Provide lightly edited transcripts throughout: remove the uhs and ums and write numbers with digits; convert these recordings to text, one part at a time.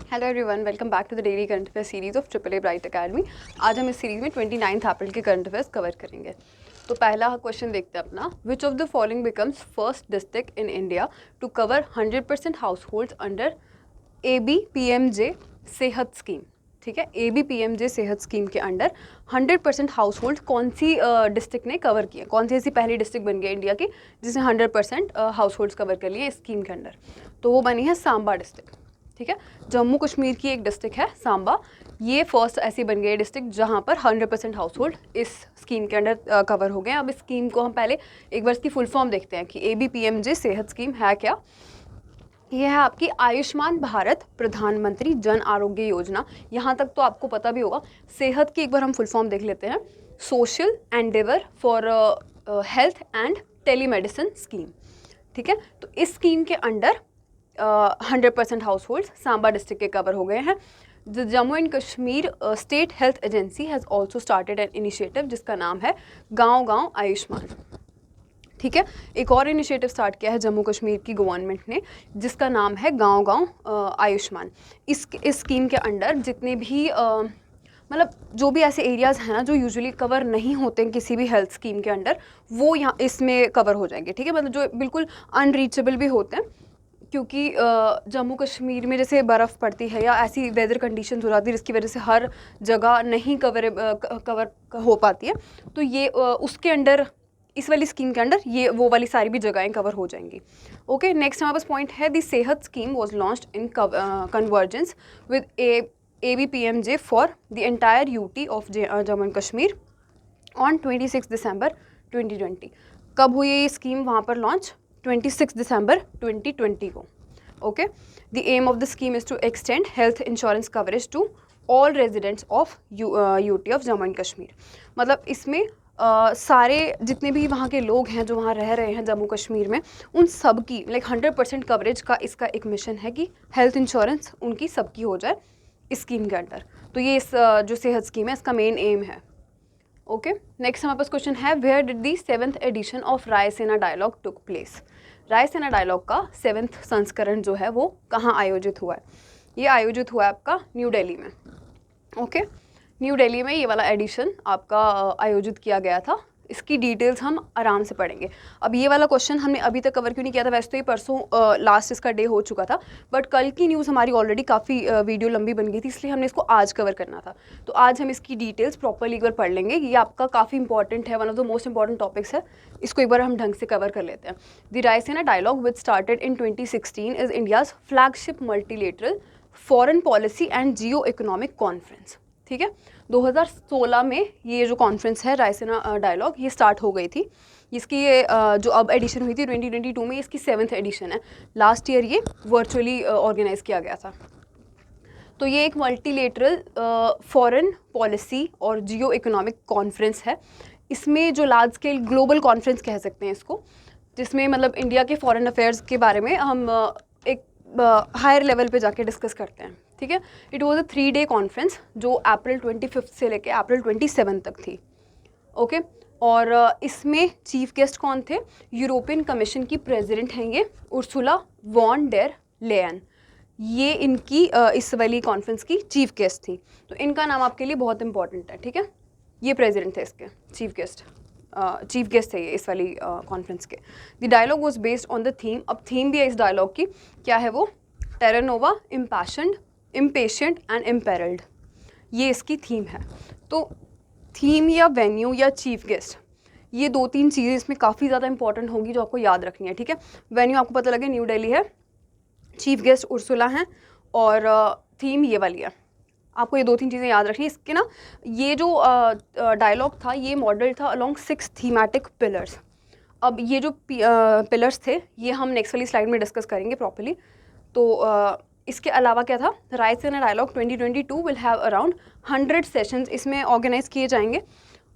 Hello everyone, welcome back to the daily current affair series of triple A bright academy. आज हम इस series में 29 अप्रैल के current affairs cover करेंगे। तो पहला क्वेश्चन देखते हैं अपना, which of the following becomes first district in India to cover 100% households under ABPMJ Sehat scheme. ठीक है, ABPMJ सेहत स्कीम के अंडर 100% हाउस होल्ड कौन सी डिस्ट्रिक्ट ने कवर किया, कौन सी ऐसी पहली डिस्ट्रिक्ट बन गई इंडिया की जिसने 100% हाउस होल्ड्स कवर कर लिए इस स्कीम के अंडर। तो वो बनी है सांबा डिस्ट्रिक्ट। ठीक है, जम्मू कश्मीर की एक डिस्ट्रिक्ट है सांबा, ये फर्स्ट ऐसी बन गई डिस्ट्रिक्ट जहाँ पर 100% हाउस होल्ड इस स्कीम के अंडर कवर हो गए। अब इस स्कीम को हम पहले एक बार इसकी फुल फॉर्म देखते हैं कि ABPMJ सेहत स्कीम है क्या। यह है आपकी आयुष्मान भारत प्रधानमंत्री जन आरोग्य योजना। यहाँ तक तो आपको पता भी होगा। सेहत की एक बार हम फुल फॉर्म देख लेते हैं, social Endeavour for health and telemedicine scheme. ठीक है, तो इस स्कीम के under 100% house holds Samba district के कवर हो गए हैं। Jammu and Kashmir state health agency has also started an initiative जिसका नाम है गांव गांव आयुष्मान। ठीक है, एक और इनिशिएटिव स्टार्ट किया है जम्मू कश्मीर की गवर्नमेंट ने जिसका नाम है गांव गांव आयुष्मान। इस स्कीम के अंडर जितने भी मतलब जो भी ऐसे एरियाज़ हैं ना जो यूजुअली कवर नहीं होते हैं किसी भी हेल्थ स्कीम के अंडर, वो यहाँ इसमें कवर हो जाएंगे। ठीक है, मतलब जो बिल्कुल अनरीचेबल भी होते हैं, क्योंकि जम्मू कश्मीर में जैसे बर्फ़ पड़ती है या ऐसी वेदर कंडीशंस हो जाती है जिसकी वजह से हर जगह नहीं कवर हो पाती है, तो ये उसके अंडर इस वाली स्कीम के अंडर ये वो वाली सारी भी जगहें कवर हो जाएंगी। ओके, नेक्स्ट हमारे पास पॉइंट है, दी सेहत scheme was launched in convergence with ABPMJ for the entire UT of Jammu and Kashmir on 26 दिसंबर 2020। कब हुई ये स्कीम वहाँ पर लॉन्च? 26 दिसंबर 2020 को। Okay, the aim of the scheme is to extend health insurance coverage to all residents of UT of Jammu and Kashmir. मतलब इसमें सारे जितने भी वहाँ के लोग हैं जो वहाँ रह रहे हैं जम्मू कश्मीर में, उन सब की 100% कवरेज का इसका एक मिशन है कि हेल्थ इंश्योरेंस उनकी सबकी हो जाए इस स्कीम के अंडर। तो ये इस जो सेहत स्कीम है इसका मेन एम है। ओके, नेक्स्ट हमारे पास क्वेश्चन है, where did the 7th edition of Raisina dialogue took place. Raisina dialogue का 7th संस्करण जो है वो कहाँ आयोजित हुआ है? ये आयोजित हुआ है आपका न्यू दिल्ली में। ओके, न्यू दिल्ली में ये वाला एडिशन आपका आयोजित किया गया था। इसकी डिटेल्स हम आराम से पढ़ेंगे। अब ये वाला क्वेश्चन हमने अभी तक कवर क्यों नहीं किया था? वैसे तो ये परसों लास्ट इसका डे हो चुका था, बट कल की न्यूज़ हमारी ऑलरेडी काफ़ी वीडियो लंबी बन गई थी, इसलिए हमने इसको आज कवर करना था। तो आज हम इसकी डिटेल्स प्रॉपरली एक बार पढ़ लेंगे। ये आपका काफ़ी इंपॉर्टेंट है, one of the most important topics है। इसको एक बार हम ढंग से कवर कर लेते हैं। The Raisina dialogue which started in 2016 is India's flagship multilateral foreign policy and geo economic conference. ठीक है, 2016 में ये जो कॉन्फ्रेंस है रायसेना डायलॉग ये स्टार्ट हो गई थी। इसकी ये जो अब एडिशन हुई थी 2022 में, इसकी 7th एडिशन है। लास्ट ईयर ये वर्चुअली ऑर्गेनाइज किया गया था। तो ये एक मल्टीलेटरल फॉरेन पॉलिसी और जियो इकोनॉमिक कॉन्फ्रेंस है। इसमें जो लार्ज स्केल ग्लोबल कॉन्फ्रेंस कह सकते हैं इसको, जिसमें मतलब इंडिया के फॉरेन अफेयर्स के बारे में हम एक हायर लेवल पे जाके डिस्कस करते हैं। ठीक है, it was a 3-day conference जो अप्रैल 25 से लेके अप्रैल 27 तक थी। ओके, और इसमें चीफ गेस्ट कौन थे? यूरोपियन कमीशन की प्रेसिडेंट हैं ये उर्सुला वॉन डेर लेयन। ये इनकी इस वाली कॉन्फ्रेंस की चीफ गेस्ट थी। तो इनका नाम आपके लिए बहुत इंपॉर्टेंट है। ठीक है, ये प्रेसिडेंट थे इसके चीफ गेस्ट है ये इस वाली कॉन्फ्रेंस के। The dialogue was based on the theme. अब थीम भी है इस डायलॉग की, क्या है वो? टेरा नोवा, इम्पैशन्ड, इम्पेशेंट एंड इम्पेरल्ड, ये इसकी थीम है। तो थीम या वेन्यू या चीफ गेस्ट, ये 2-3 चीज़ें इसमें काफ़ी ज़्यादा इंपॉर्टेंट होंगी जो आपको याद रखनी है। ठीक है, वेन्यू आपको पता लगे न्यू दिल्ली है, चीफ गेस्ट उर्सुला हैं, और थीम ये वाली है। आपको ये 2-3 चीज़ें याद रखनी है। इसके ना ये जो डायलॉग था ये मॉडल था अलॉन्ग 6 थीमेटिक पिलर्स। अब ये जो पिलर्स थे ये हम नेक्स्ट वाली स्लाइड में डिस्कस करेंगे प्रॉपर्ली। तो इसके अलावा क्या था? Raisina dialogue 2022 will have around 100 sessions इसमें ऑर्गेनाइज किए जाएंगे,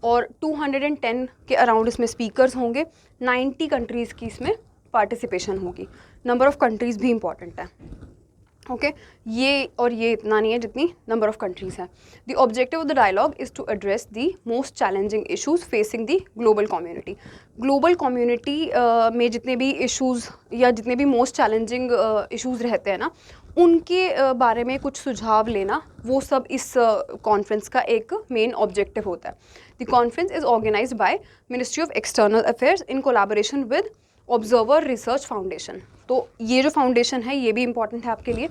और 210 के अराउंड इसमें स्पीकर्स होंगे। 90 कंट्रीज़ की इसमें पार्टिसिपेशन होगी। नंबर ऑफ़ कंट्रीज़ भी इम्पॉर्टेंट है। ओके ये और ये इतना नहीं है जितनी नंबर ऑफ कंट्रीज़ हैं. The objective of the dialogue is to address the most challenging issues facing the global community. Global community में जितने भी इशूज़ या जितने भी मोस्ट चैलेंजिंग इशूज़ रहते हैं ना, उनके बारे में कुछ सुझाव लेना, वो सब इस कॉन्फ्रेंस का एक मेन ऑब्जेक्टिव होता है. The conference is organised by ministry of external affairs in collaboration with observer research foundation. तो ये जो फाउंडेशन है ये भी इंपॉर्टेंट है आपके लिए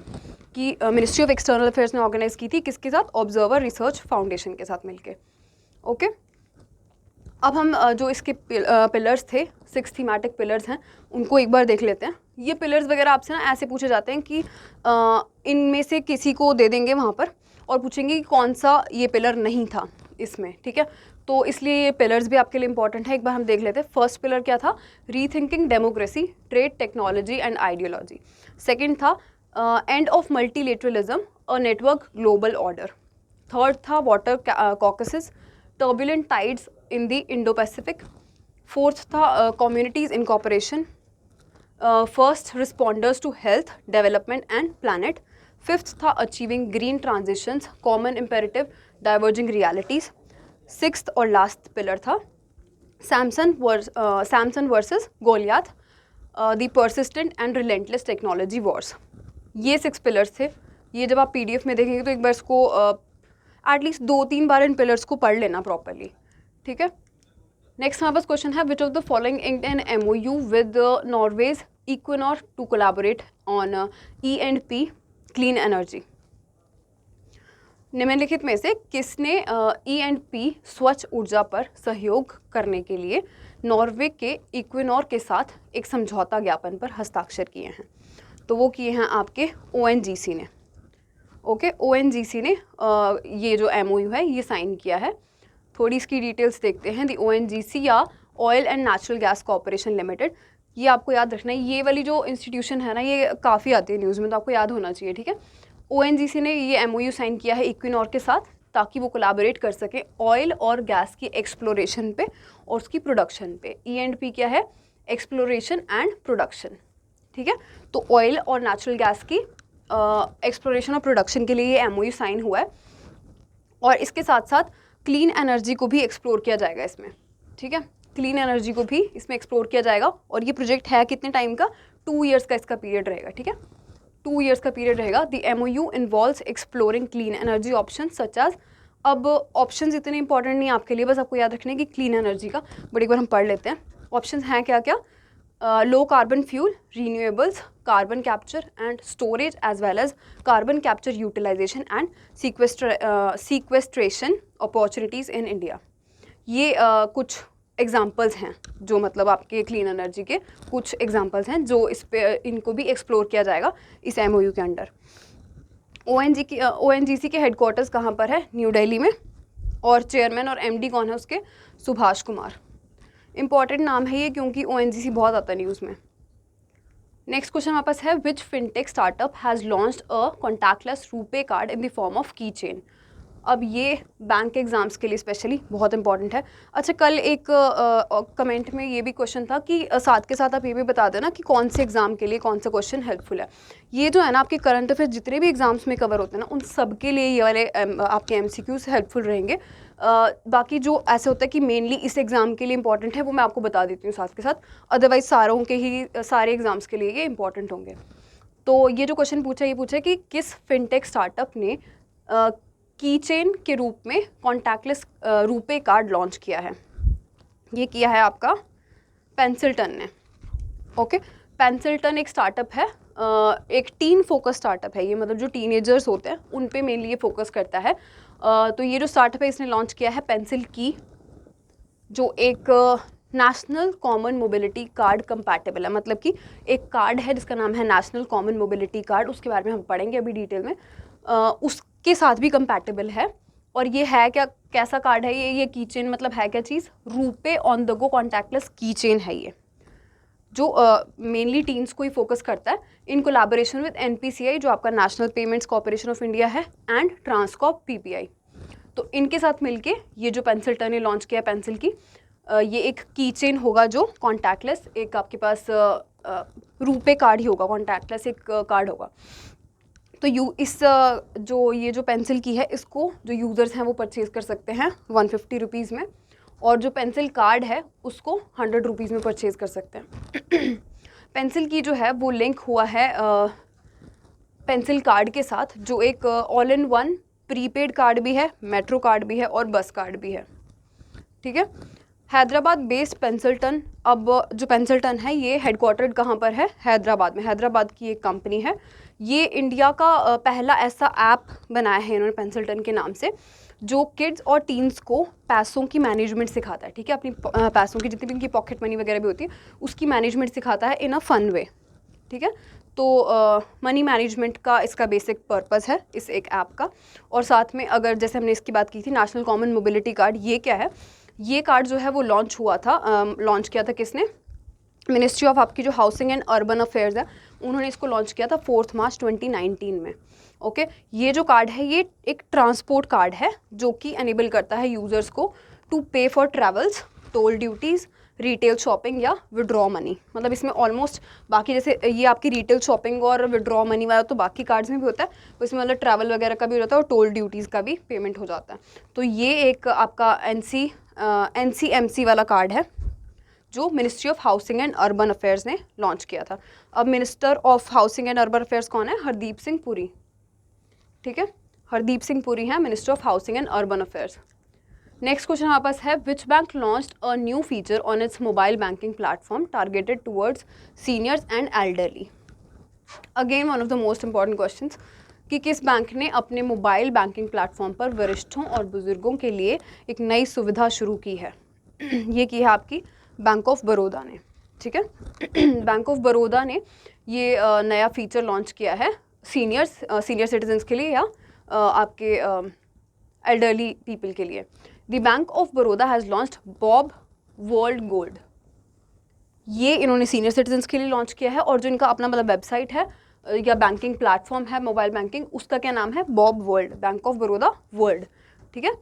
कि मिनिस्ट्री ऑफ एक्सटर्नल अफेयर्स ने ऑर्गेनाइज की थी किसके साथ, ऑब्जर्वर रिसर्च फाउंडेशन के साथ मिलके. ओके अब हम जो इसके पिलर्स थे, 6 थीमेटिक पिलर्स हैं, उनको एक बार देख लेते हैं. ये पिलर्स वगैरह आपसे ना ऐसे पूछे जाते हैं कि इनमें से किसी को दे देंगे वहाँ पर और पूछेंगे कि कौन सा ये पिलर नहीं था इसमें. ठीक है, तो इसलिए ये पिलर्स भी आपके लिए इंपॉर्टेंट है. एक बार हम देख लेते हैं. फर्स्ट पिलर क्या था, rethinking democracy, trade, technology and ideology. Second था end of multilateralism, a network global order. Third था water caucuses, turbulent tides in the Indo Pacific. Fourth था communities in cooperation, first responders to health, development and planet. Fifth था achieving green transitions, common imperative, diverging realities. Sixth और last pillar था Samson versus Goliath, the persistent and relentless technology wars. ये 6 pillars थे. ये जब आप PDF में देखेंगे तो एक बार इसको एटलीस्ट 2-3 बार इन पिलर्स को पढ़ लेना प्रॉपरली. ठीक है, नेक्स्ट हमारे पास क्वेश्चन है, which of the following inked an MOU with Norway's Equinor to collaborate on E&P clean energy. निम्नलिखित में से किसने E&P स्वच्छ ऊर्जा पर सहयोग करने के लिए नॉर्वे के इक्विनोर के साथ एक समझौता ज्ञापन पर हस्ताक्षर किए हैं? तो वो किए हैं आपके ONGC ने. ओके ONGC ने ये जो MOU है ये साइन किया है. थोड़ी इसकी डिटेल्स देखते हैं. दी ONGC या oil and natural gas corporation limited, ये आपको याद रखना है. ये वाली जो इंस्टीट्यूशन है ना, ये काफ़ी आती है न्यूज़ में, तो आपको याद होना चाहिए. ठीक है, ONGC ने ये MOU साइन किया है इक्विनोर के साथ ताकि वो कोलैबोरेट कर सके ऑयल और गैस की एक्सप्लोरेशन पे और उसकी प्रोडक्शन पे. E&P क्या है, एक्सप्लोरेशन एंड प्रोडक्शन. ठीक है, तो ऑयल और नेचुरल गैस की एक्सप्लोरेशन और प्रोडक्शन के लिए ये MOU साइन हुआ है. और इसके साथ साथ क्लीन एनर्जी को भी एक्सप्लोर किया जाएगा इसमें. ठीक है, क्लीन एनर्जी को भी इसमें एक्सप्लोर किया जाएगा. और ये प्रोजेक्ट है कितने टाइम का, 2 ईयर्स का इसका पीरियड रहेगा. ठीक है, 2 ईयर्स का पीरियड रहेगा. The MOU involves exploring clean energy option such as. अब ऑप्शंस इतने इंपॉर्टेंट नहीं आपके लिए, बस आपको याद रखने की क्लीन एनर्जी का, बट एक बार हम पढ़ लेते हैं. ऑप्शंस हैं क्या क्या, low carbon fuel, renewables, carbon capture and storage as well as carbon capture utilisation and sequestration opportunities in India. ये कुछ एग्जाम्पल्स हैं जो मतलब आपके क्लीन एनर्जी के कुछ एग्जाम्पल्स हैं जो इस पे इनको भी एक्सप्लोर किया जाएगा इस MOU के अंडर. ONGC के हेडक्वार्टर्स कहाँ पर है, न्यू दिल्ली में. और चेयरमैन और MD कौन है उसके, सुभाष कुमार. इंपॉर्टेंट नाम है ये क्योंकि ONGC बहुत आता है न्यूज़ में. नेक्स्ट क्वेश्चन हमारे पास है, which fintech startup has launched a contactless RuPay card in the form of key chain. अब ये बैंक एग्ज़ाम्स के लिए स्पेशली बहुत इंपॉर्टेंट है. अच्छा, कल एक कमेंट में ये भी क्वेश्चन था कि साथ के साथ आप ये भी बता देना कि कौन से एग्ज़ाम के लिए कौन सा क्वेश्चन हेल्पफुल है. ये जो है ना आपके करंट अफेयर्स जितने भी एग्ज़ाम्स में कवर होते हैं ना, उन सब के लिए ये वाले आपके MCQs हेल्पफुल रहेंगे. बाकी जो ऐसे होता है कि मेनली इस एग्ज़ाम के लिए इंपॉर्टेंट है वो मैं आपको बता देती हूँ साथ के साथ. अदरवाइज सारे एग्ज़ाम्स के लिए ये इंपॉर्टेंट होंगे. तो ये जो क्वेश्चन पूछा ये पूछा कि किस फिनटेक स्टार्टअप ने की चेन के रूप में कॉन्टैक्टलेस रुपे कार्ड लॉन्च किया है. ये किया है आपका पेंसिल्टन ने. ओके, पेंसिल्टन एक स्टार्टअप है, एक टीन फोकस स्टार्टअप है ये, मतलब जो टीनेजर्स होते हैं उन पे मेनली ये फोकस करता है. तो ये जो स्टार्टअप है इसने लॉन्च किया है पेंसिल की, जो एक national common mobility card compatible है. मतलब कि एक कार्ड है जिसका नाम है नेशनल कॉमन मोबिलिटी कार्ड, उसके बारे में हम पढ़ेंगे अभी डिटेल में. उसके साथ भी कंपैटिबल है. और ये है क्या, कैसा कार्ड है ये की चेन मतलब है क्या चीज़, RuPay on the go contactless key chain है ये, जो मेनली टीन्स को ही फोकस करता है इन कोलैबोरेशन विद NPCI जो आपका national payments corporation of India है एंड ट्रांसकॉर्प PPI. तो इनके साथ मिलके ये जो पेंसिल्टन ने लॉन्च किया पेंसिल की, ये एक की चेन होगा जो कॉन्टैक्टलेस, एक आपके पास रुपे कार्ड ही होगा, कॉन्टैक्टलेस एक कार्ड होगा. तो ये जो पेंसिल की है इसको जो यूज़र्स हैं वो परचेज़ कर सकते हैं 150 रुपीज़ में, और जो पेंसिल कार्ड है उसको 100 रुपीज़ में परचेज़ कर सकते हैं। पेंसिल की जो है वो लिंक हुआ है पेंसिल कार्ड के साथ, जो एक all in one prepaid card भी है, मेट्रो कार्ड भी है और बस कार्ड भी है, ठीक है। हैदराबाद बेस्ड पेंसिल्टन, अब जो पेंसिल्टन है ये हेडक्वार्टर्ड कहाँ पर है? हैदराबाद में। हैदराबाद की एक कंपनी है। ये इंडिया का पहला ऐसा ऐप बनाया है इन्होंने पेंसिल्टन के नाम से, जो किड्स और टीन्स को पैसों की मैनेजमेंट सिखाता है, ठीक है। अपनी पैसों की जितनी भी इनकी पॉकेट मनी वगैरह भी होती है उसकी मैनेजमेंट सिखाता है इन अ फन वे, ठीक है। तो मनी मैनेजमेंट का इसका बेसिक पर्पस है इस एक ऐप का। और साथ में अगर जैसे हमने इसकी बात की थी नेशनल कॉमन मोबिलिटी कार्ड, ये क्या है? ये कार्ड जो है वो लॉन्च हुआ था, लॉन्च किया था किसने? मिनिस्ट्री ऑफ आपकी जो हाउसिंग एंड अर्बन अफेयर्स है उन्होंने इसको लॉन्च किया था 4 मार्च 2019 में। ओके, ये जो कार्ड है ये एक ट्रांसपोर्ट कार्ड है जो कि एनेबल करता है यूज़र्स को टू पे for travels, toll duties, retail shopping या विड्रॉ मनी। मतलब इसमें ऑलमोस्ट बाकी जैसे ये आपकी रिटेल शॉपिंग और विड्रॉ मनी वाला तो बाकी कार्ड्स में भी होता है, तो इसमें मतलब ट्रैवल वगैरह का भी होता है और टोल ड्यूटीज़ का भी पेमेंट हो जाता है। तो ये एक आपका NCMC वाला कार्ड है जो ministry of housing and urban affairs ने लॉन्च किया था। अब minister of housing and urban affairs कौन है? हरदीप सिंह पुरी, ठीक है। हरदीप सिंह पुरी हैं minister of housing and urban affairs. Next question हमारे पास है, which bank launched a new feature on it's mobile banking platform targeted towards seniors and elderly? Again one of the most important questions, कि किस bank ने अपने mobile banking platform पर वरिष्ठों और बुजुर्गों के लिए एक नई सुविधा शुरू की है? ये की है आपकी बैंक ऑफ बड़ौदा ने, ठीक है। बैंक ऑफ बड़ौदा ने ये नया फीचर लॉन्च किया है सीनियर सिटीजन्स के लिए या आपके एल्डरली पीपल के लिए। The bank of Baroda has launched Bob world gold. ये इन्होंने सीनियर सिटीजन्स के लिए लॉन्च किया है, और जो इनका अपना मतलब वेबसाइट है या बैंकिंग प्लेटफॉर्म है मोबाइल बैंकिंग, उसका क्या नाम है? Bob world, bank of Baroda world, ठीक है।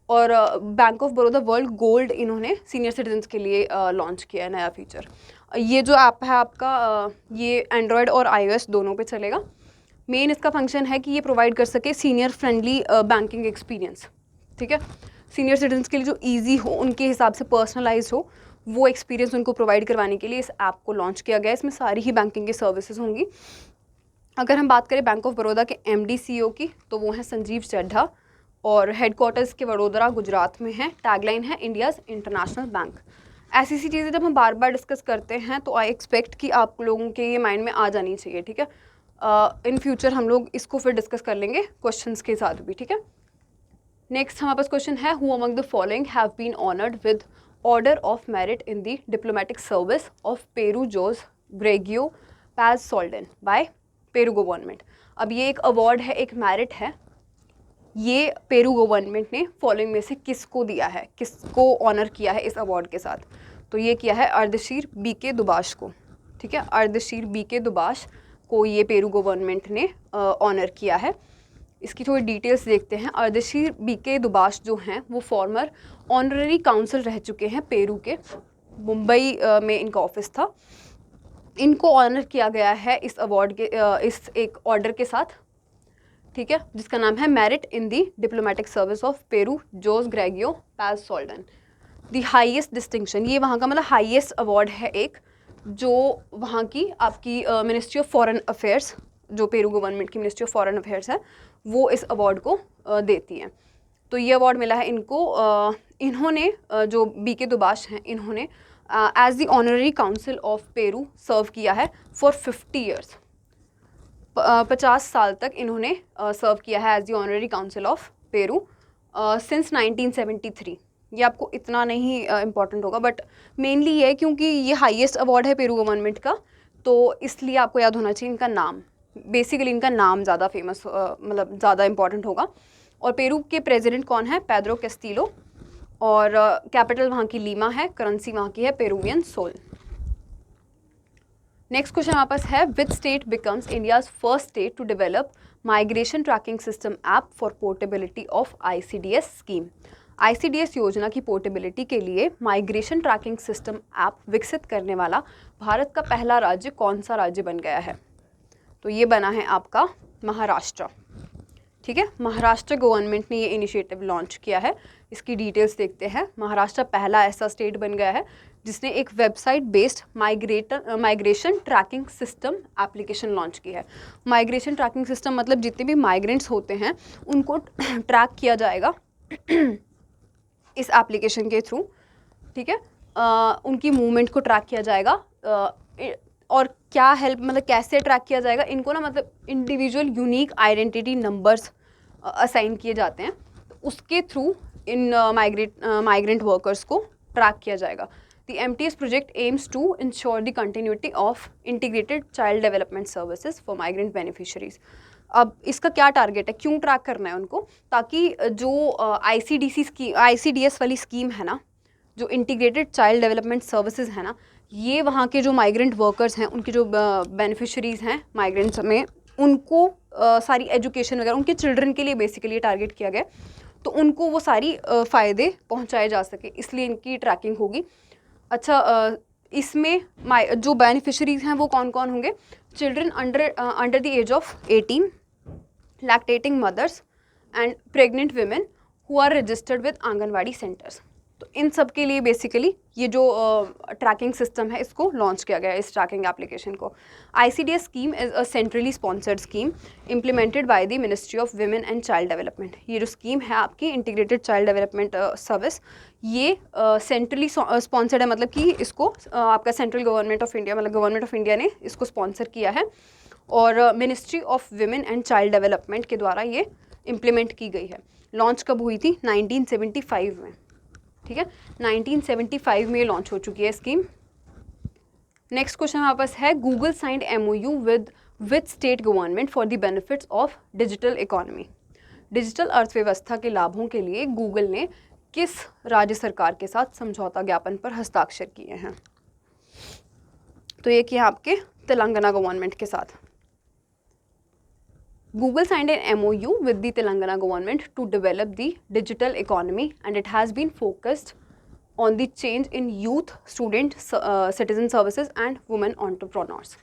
और bank of Baroda world gold इन्होंने सीनियर सिटीजन्स के लिए लॉन्च किया है नया फीचर। ये जो ऐप है आपका ये एंड्रॉयड और iOS दोनों पे चलेगा। मेन इसका फंक्शन है कि ये प्रोवाइड कर सके सीनियर फ्रेंडली बैंकिंग एक्सपीरियंस, ठीक है। सीनियर सिटीजन्स के लिए जो ईजी हो, उनके हिसाब से पर्सनलाइज हो, वो एक्सपीरियंस उनको प्रोवाइड करवाने के लिए इस ऐप को लॉन्च किया गया है। इसमें सारी ही बैंकिंग की सर्विसेज होंगी। अगर हम बात करें बैंक ऑफ बड़ौदा के MD CEO की, तो वो हैं संजीव चड्ढा, और हेडक्वार्टर्स के वडोदरा गुजरात में है। टैगलाइन है इंडियाज़ इंटरनेशनल बैंक। ऐसी चीज़ें जब हम बार बार डिस्कस करते हैं तो आई एक्सपेक्ट कि आप लोगों के ये माइंड में आ जानी चाहिए, ठीक है। इन फ्यूचर हम लोग इसको फिर डिस्कस कर लेंगे क्वेश्चंस के साथ भी, ठीक है। नेक्स्ट हमारे पास क्वेश्चन है, who among the following have been honoured with order of merit in the diplomatic service of Peru Jose Gregorio page Soldan by Peru government. अब ये एक अवार्ड है, एक मेरिट है, ये पेरू गवर्नमेंट ने फॉलोइंग में से किसको दिया है, किसको ऑनर किया है इस अवार्ड के साथ? तो ये किया है अर्देशीर BK दुबाश को, ठीक है। अर्देशीर BK दुबाश को ये पेरू गवर्नमेंट ने ऑनर किया है। इसकी थोड़ी डिटेल्स देखते हैं। अर्देशीर BK दुबाश जो हैं वो फॉर्मर ऑनररी काउंसिल रह चुके हैं पेरू के, मुंबई में इनका ऑफिस था। इनको ऑनर किया गया है इस अवार्ड के इस एक ऑर्डर के साथ, ठीक है, जिसका नाम है merit in the diplomatic service of Peru Jose Gregorio page Soldan. The highest distinction, ये वहाँ का मतलब हाईएस्ट अवार्ड है एक, जो वहाँ की आपकी मिनिस्ट्री ऑफ फॉरेन अफेयर्स, जो पेरू गवर्नमेंट की मिनिस्ट्री ऑफ फॉरेन अफेयर्स है, वो इस अवार्ड को देती है। तो ये अवार्ड मिला है इनको। इन्होंने जो BK दुबाश हैं, इन्होंने as the honorary council of Peru serve किया है फॉर 50 ईयर्स। 50 साल तक इन्होंने सर्व किया है as the honorary council of Peru since 1973। ये आपको इतना नहीं इम्पॉर्टेंट होगा, बट मेनली ये क्योंकि ये हाईएस्ट अवार्ड है पेरू गवर्नमेंट का, तो इसलिए आपको याद होना चाहिए इनका नाम। बेसिकली इनका नाम ज़्यादा फेमस मतलब ज़्यादा इम्पॉर्टेंट होगा। और पेरू के प्रेसिडेंट कौन है? पेड्रो कैस्टिलो, और कैपिटल वहाँ की लीमा है, करेंसी वहाँ की है पेरूवियन सोल। नेक्स्ट क्वेश्चन हमारे पास है, which state becomes India's first state to develop migration tracking system app for portability of ICDS scheme? ICDS योजना की पोर्टेबिलिटी के लिए माइग्रेशन ट्रैकिंग सिस्टम ऐप विकसित करने वाला भारत का पहला राज्य कौन सा राज्य बन गया है? तो ये बना है आपका महाराष्ट्र, ठीक है। महाराष्ट्र गवर्नमेंट ने ये इनिशिएटिव लॉन्च किया है। इसकी डिटेल्स देखते हैं। महाराष्ट्र पहला ऐसा स्टेट बन गया है जिसने एक website based migration tracking system application launch की है। माइग्रेशन ट्रैकिंग सिस्टम मतलब जितने भी माइग्रेंट्स होते हैं उनको ट्रैक किया जाएगा इस एप्लीकेशन के थ्रू, ठीक है। उनकी मूवमेंट को ट्रैक किया जाएगा और क्या हेल्प मतलब कैसे ट्रैक किया जाएगा, इनको ना मतलब individual unique identity numbers assign किए जाते हैं, तो उसके थ्रू इन माइग्रेंट वर्कर्स को ट्रैक किया जाएगा। The MTS project aims to ensure the continuity of integrated child development services for migrant beneficiaries. अब इसका क्या टारगेट है, क्यों ट्रैक करना है उनको, ताकि जो ICDS वाली स्कीम है ना, जो इंटीग्रेटेड चाइल्ड डेवलपमेंट सर्विसेज है ना, ये वहाँ के जो माइग्रेंट वर्कर्स हैं, उनके जो बेनिफिशरीज़ हैं माइग्रेंट्स में, उनको सारी एजुकेशन वगैरह उनके चिल्ड्रन के लिए बेसिकली टारगेट किया गया, तो उनको वो सारी फ़ायदे पहुँचाए जा सके, इसलिए इनकी ट्रैकिंग होगी। अच्छा, इसमें जो बेनिफिशरीज़ हैं वो कौन कौन होंगे? Children under the age of 18, lactating mothers and pregnant women who are registered with anganwadi centres. तो इन सब के लिए बेसिकली ये जो ट्रैकिंग सिस्टम है इसको लॉन्च किया गया है, इस ट्रैकिंग एप्लीकेशन को। ICDS scheme is a centrally sponsored scheme implemented by the ministry of women and child development. ये जो स्कीम है आपकी इंटीग्रेटेड चाइल्ड डेवलपमेंट सर्विस, ये सेंट्रली स्पॉन्सर्ड है, मतलब कि इसको आपका सेंट्रल गवर्नमेंट ऑफ इंडिया मतलब गवर्नमेंट ऑफ इंडिया ने इसको स्पॉन्सर किया है और ministry of women and child development के द्वारा ये इम्प्लीमेंट की गई है। लॉन्च कब हुई थी? 1975 में, ठीक है। 1975 में लॉन्च हो चुकी है स्कीम। नेक्स्ट क्वेश्चन हमारे पास है, Google signed MOU with state government for the benefits of digital economy. Digital अर्थव्यवस्था के लाभों के लिए गूगल ने किस राज्य सरकार के साथ समझौता ज्ञापन पर हस्ताक्षर किए हैं? तो ये किया आपके तेलंगाना गवर्नमेंट के साथ। Google signed an MOU with the Telangana government to develop the digital economy, and it has been focused on the change in youth, student, citizen services and women entrepreneurs.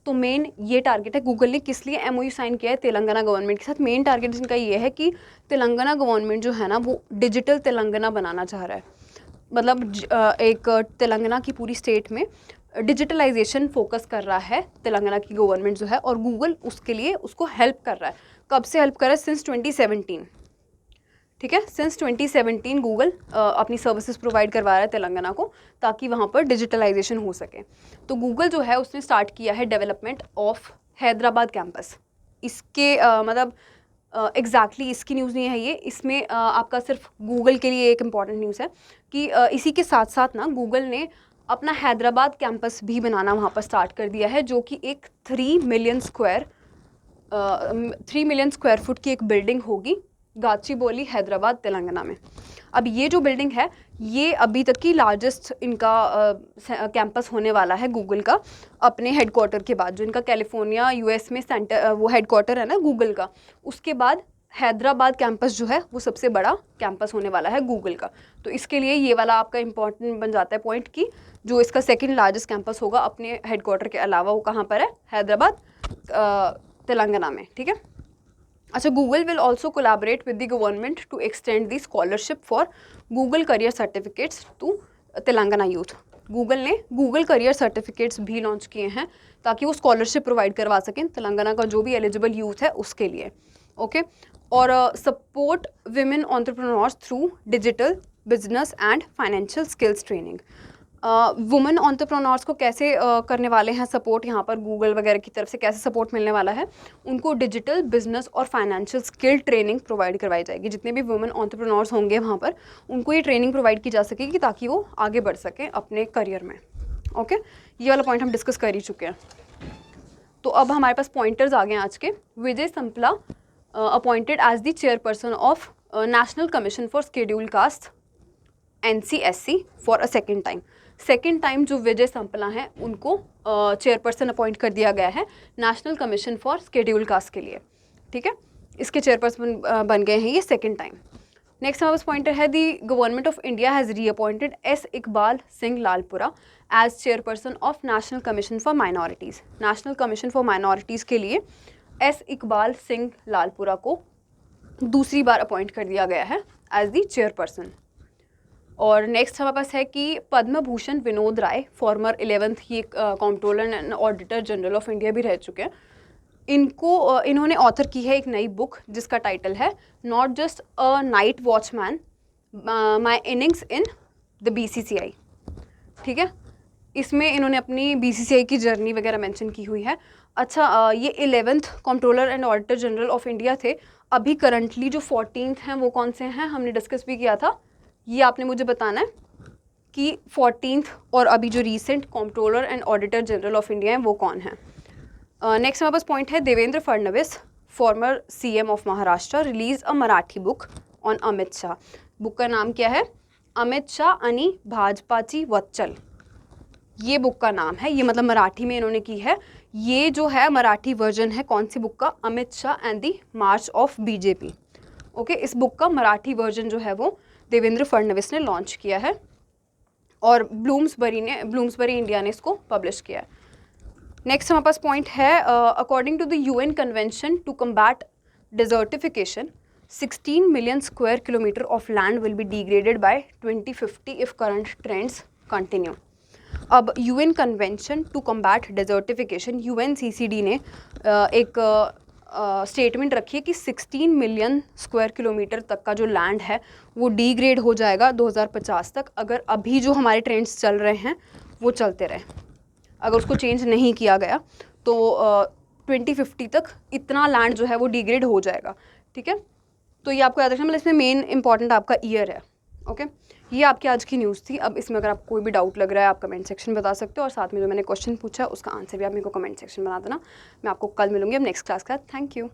तो मेन ये target है, Google ने किस लिए MOU sign किया है Telangana government के साथ? मेन टारगेट इनका ये है कि तेलंगाना गवर्नमेंट जो है ना वो डिजिटल तेलंगाना बनाना चाह रहा है, मतलब एक तेलंगाना की पूरी स्टेट में डिजिटलाइजेशन फोकस कर रहा है तेलंगाना की गवर्नमेंट जो है, और गूगल उसके लिए उसको हेल्प कर रहा है। कब से हेल्प कर रहा है? सिंस 2017, ठीक है। सिंस 2017 गूगल अपनी सर्विसेज प्रोवाइड करवा रहा है तेलंगाना को, ताकि वहाँ पर डिजिटलाइजेशन हो सके। तो गूगल जो है उसने स्टार्ट किया है डेवलपमेंट ऑफ हैदराबाद कैंपस। इसके मतलब एग्जैक्टली इसकी न्यूज़ नहीं है ये, इसमें आपका सिर्फ गूगल के लिए एक इम्पॉर्टेंट न्यूज़ है कि इसी के साथ साथ ना गूगल ने अपना हैदराबाद कैंपस भी बनाना वहाँ पर स्टार्ट कर दिया है, जो कि एक 3 मिलियन स्क्वायर फुट की एक बिल्डिंग होगी गाचीबोली हैदराबाद तेलंगाना में। अब ये जो बिल्डिंग है ये अभी तक की लार्जेस्ट इनका कैंपस होने वाला है गूगल का, अपने हेडक्वार्टर के बाद। जो इनका कैलिफोर्निया US में सेंटर वो हेडक्वार्टर है ना गूगल का, उसके बाद हैदराबाद कैंपस जो है वो सबसे बड़ा कैंपस होने वाला है गूगल का। तो इसके लिए ये वाला आपका इम्पॉर्टेंट बन जाता है पॉइंट कि जो इसका सेकंड लार्जेस्ट कैंपस होगा अपने हेडक्वार्टर के अलावा, वो कहाँ पर है? हैदराबाद तेलंगाना में, ठीक है। अच्छा, Google will also collaborate with the government to extend the scholarship for Google career certificates to Telangana youth. Google ने गूगल करियर सर्टिफिकेट्स भी लॉन्च किए हैं ताकि वो स्कॉलरशिप प्रोवाइड करवा सकें तेलंगाना का जो भी एलिजिबल यूथ है उसके लिए, ओके। और support women entrepreneurs through digital business and financial skills training. Women entrepreneurs को कैसे करने वाले हैं सपोर्ट, यहाँ पर गूगल वगैरह की तरफ से कैसे सपोर्ट मिलने वाला है? उनको डिजिटल बिजनेस और फाइनेंशियल स्किल ट्रेनिंग प्रोवाइड करवाई जाएगी। जितने भी वुमेन एंटरप्रेन्योर्स होंगे वहाँ पर उनको ये ट्रेनिंग प्रोवाइड की जा सकेगी ताकि वो आगे बढ़ सकें अपने करियर में, ओके। ये वाला पॉइंट हम डिस्कस कर ही चुके हैं। तो अब हमारे पास पॉइंटर्स आ गए आज के। Vijay Sampla appointed as the chairperson of national commission for schedule caste NCSC for a second time जो विजय संपला हैं उनको चेयरपर्सन अपॉइंट कर दिया गया है national commission for schedule cast के लिए, ठीक है। इसके चेयरपर्सन बन गए हैं ये सेकेंड टाइम। नेक्स्ट हमारे पास पॉइंटर है, the government of India has reappointed S. Iqbal Singh Lalpura as chairperson of national commission for Minorities. National commission for Minorities के लिए एस इकबाल सिंह लालपुरा को दूसरी बार अपॉइंट कर दिया गया है एज दी चेयरपर्सन। और नेक्स्ट हमारे पास है कि पद्म भूषण विनोद राय, फॉर्मर 11th, ये controller and auditor general of India भी रह चुके हैं। इन्होंने ऑथर की है एक नई बुक जिसका टाइटल है not just a night watchman, my innings in the BCCI। ठीक है, इसमें इन्होंने अपनी BCCI की जर्नी वगैरह मेंशन की हुई है। अच्छा, ये 11th controller and auditor general of India थे। अभी करंटली जो 14th हैं वो कौन से हैं, हमने डिस्कस भी किया था। ये आपने मुझे बताना है कि 14th और अभी जो recent controller and auditor general of India हैं वो कौन है। नेक्स्ट हमारे पास पॉइंट है Devendra Fadnavis, farmer CM of Maharashtra, release a Marathi book on Amit Shah. Book का नाम क्या है? अमित शाह आणि भाजपाची वच्चल, ये बुक का नाम है। ये मतलब मराठी में इन्होंने की है। ये जो है मराठी वर्जन है कौन सी बुक का? Amit Shah and the March of BJP। Okay, इस बुक का मराठी वर्जन जो है वो देवेंद्र फडणवीस ने लॉन्च किया है और ब्लूम्सबरी इंडिया ने इसको पब्लिश किया है। नेक्स्ट हमारे पास पॉइंट है according to the UN convention to combat desertification 16 million square kilometre of land will be degraded by 2050 if current trends continue. अब UN convention to combat desertification, UNCCD ने एक स्टेटमेंट रखी है कि 16 मिलियन स्क्वायर किलोमीटर तक का जो land है वो डिग्रेड हो जाएगा 2050 तक, अगर अभी जो हमारे ट्रेंड्स चल रहे हैं वो चलते रहे। अगर उसको चेंज नहीं किया गया तो 2050 तक इतना लैंड जो है वो डिग्रेड हो जाएगा। ठीक है, तो ये आपको याद रखना, मतलब इसमें मेन इंपॉर्टेंट आपका ईयर है। ओके, ये आपकी आज की न्यूज़ थी। अब इसमें अगर आपको कोई भी डाउट लग रहा है आप कमेंट सेक्शन बता सकते हो, और साथ में जो मैंने क्वेश्चन पूछा उसका आंसर भी आप मेरे को कमेंट सेक्शन बना देना। मैं आपको कल मिलूंगी अब नेक्स्ट क्लास का। Thank you.